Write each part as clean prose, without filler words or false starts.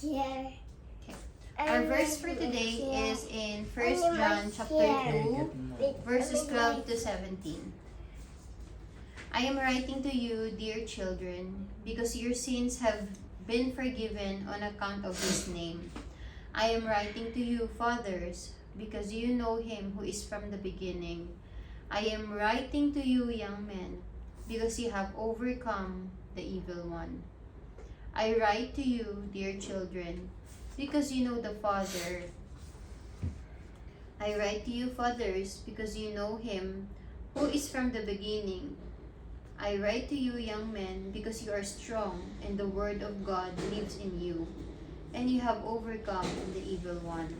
Yeah. Okay. Our verse for today is in 1 John chapter 2, verses 12 to 17. I am writing to you, dear children, because your sins have been forgiven on account of His name. I am writing to you, fathers, because you know Him who is from the beginning. I am writing to you, young men, because you have overcome the evil one. I write to you, dear children, because you know the Father. I write to you, fathers, because you know Him who is from the beginning. I write to you, young men, because you are strong, and the word of God lives in you, and you have overcome the evil one.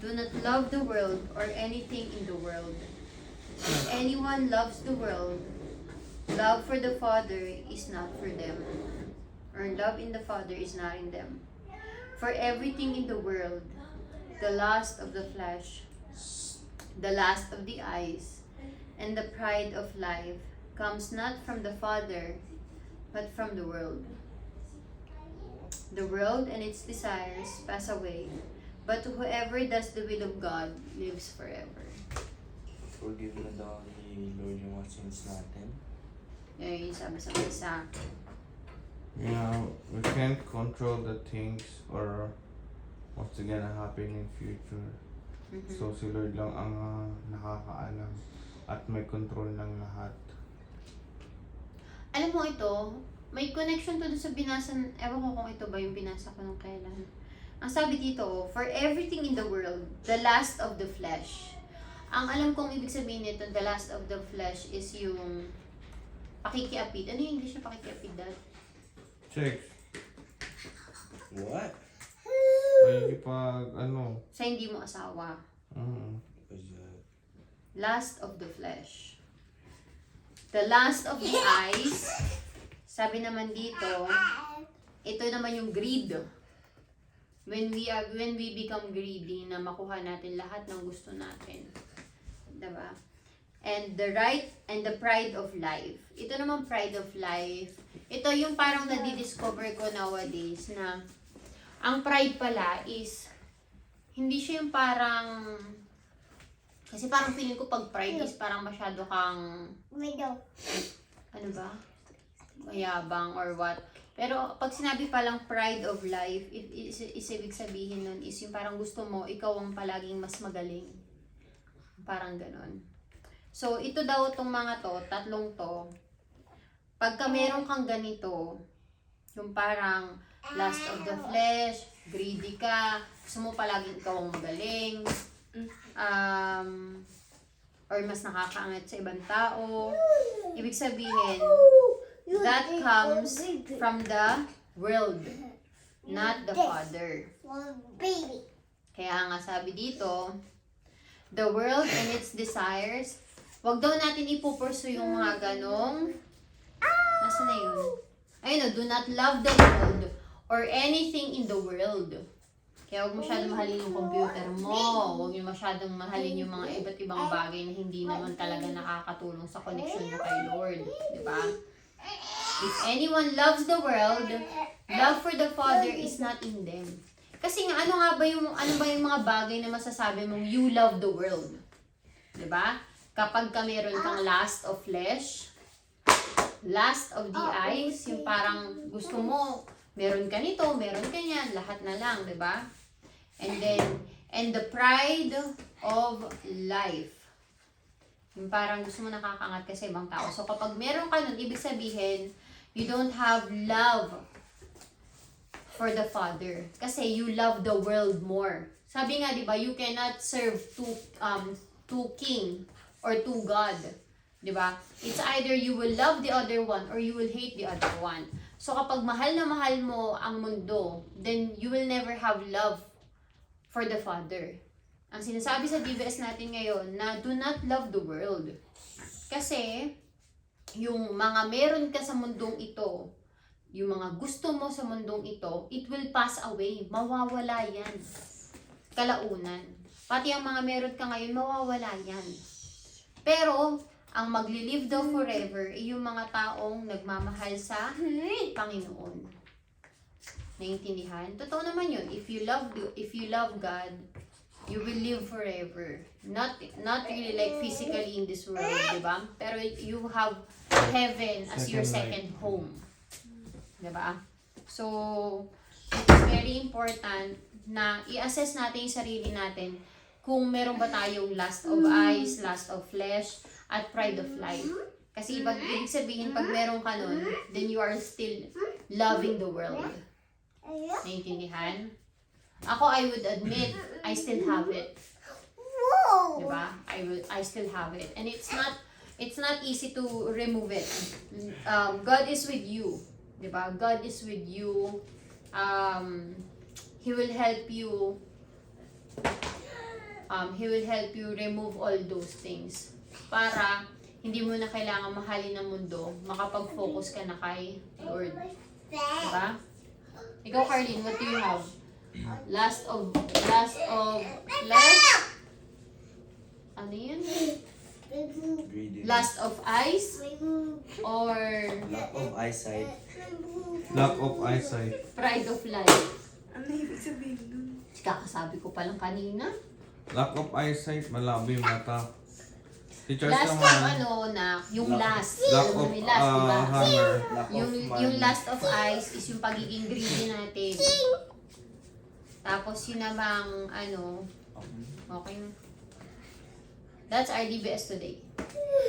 Do not love the world or anything in the world. If anyone loves the world, love for the Father is not for them, or love in the Father is not in them. For everything in the world, the lust of the flesh, the lust of the eyes, and the pride of life comes not from the Father, but from the world. The world and its desires pass away, but whoever does the will of God lives forever. Forgive na daw ni Lord yung mga sins natin. Yan yung sabi sa misa. We can't control the things or what's gonna happen in future. So si Lord lang ang nakakaalam at may control ng lahat. Alam mo ito, may connection to sa binasa, ewan ko kung ito ba yung binasa ko nung kailan. Ang sabi dito, for everything in the world, the lust of the flesh. Ang alam kong ibig sabihin nito, the lust of the flesh is yung pakikiapid. Ano yung English na pakikiapid, Dad? Sex. What? Ay, pag ano. Sa hindi mo asawa. Was that? Lust of the flesh. The lust of the eyes, sabi naman dito, ito naman yung greed. When we become greedy, na makuha natin lahat ng gusto natin. Diba? And the pride of life. Ito naman pride of life. Ito yung parang nadi-discover ko nowadays na ang pride pala is hindi siya yung parang kasi parang feeling ko pag pride is parang masyado kang ano ba? Mayabang or what. Pero pag sinabi palang pride of life, is ibig sabihin nun is yung parang gusto mo, ikaw ang palaging mas magaling. Parang ganon. So, ito daw tong mga to, tatlong to, pagka meron kang ganito, yung parang lust of the flesh, greedy ka, gusto mo palaging ikaw ang magaling, or mas nakakaangat sa ibang tao, ibig sabihin, that comes from the world, not the Father. Kaya nga sabi dito, the world and its desires, wag daw natin ipupursu yung mga ganong, nasa na yun? Ayun, do not love the world or anything in the world. Kaya huwag masyadong mahalin yung computer mo, huwag yung masyadong mahalin yung mga iba't ibang bagay na hindi naman talaga nakakatulong sa connection mo kay Lord. Diba? If anyone loves the world, love for the Father is not in them. Kasi nga, ano ba yung mga bagay na masasabi mong you love the world? Diba? Kapag ka meron kang lust of flesh, lust of the eyes, yung parang gusto mo, meron ka nito, meron ka yan, lahat na lang, diba? And the pride of life. Yung parang gusto mo nakakangat ka sa ibang tao. So kapag meron ka nun, ibig sabihin, you don't have love for the Father. Kasi you love the world more. Sabi nga, diba, you cannot serve two king or two God. Diba? It's either you will love the other one or you will hate the other one. So kapag mahal na mahal mo ang mundo, then you will never have love for the Father. Ang sinasabi sa DBS natin ngayon na do not love the world. Kasi yung mga meron ka sa mundong ito, yung mga gusto mo sa mundong ito, it will pass away. Mawawala yan. Kalaunan. Pati ang mga meron ka ngayon, mawawala yan. Pero ang magli-live daw forever ay yung mga taong nagmamahal sa Panginoon. Naiintindihan? Totoo naman yun. If you love God, you will live forever. Not really like physically in this world, di ba? Pero you have heaven as your second home. Di ba? So, it's very important na i-assess natin yung sarili natin kung meron ba tayong lust of eyes, lust of flesh, at pride of life. Kasi ibig sabihin, pag meron ka nun, then you are still loving the world. Naintindihan? Ako, I would admit, I still have it. Diba? I still have it. And it's not easy to remove it. God is with you. Diba? God is with you. He will help you. He will help you remove all those things. Para hindi mo na kailangan mahalin ng mundo, makapag-focus ka na kay Lord. Diba? Ikaw, Carlene, what do you have? Last of flesh? Ano yun? Greedy. Lust of eyes? Or Lack of eyesight. Lack of eyesight. pride of life? Ano ibig sabihin nun? Kakasabi ko palang kanina. Lack of eyesight, malabo yung mata. Teachers Last of naman, yung last. lack Yung of may last, diba? hammer. Lack of Yung money. last of eyes is yung pagiging greedy natin. Tapos yun namang okay na. That's RDBS today.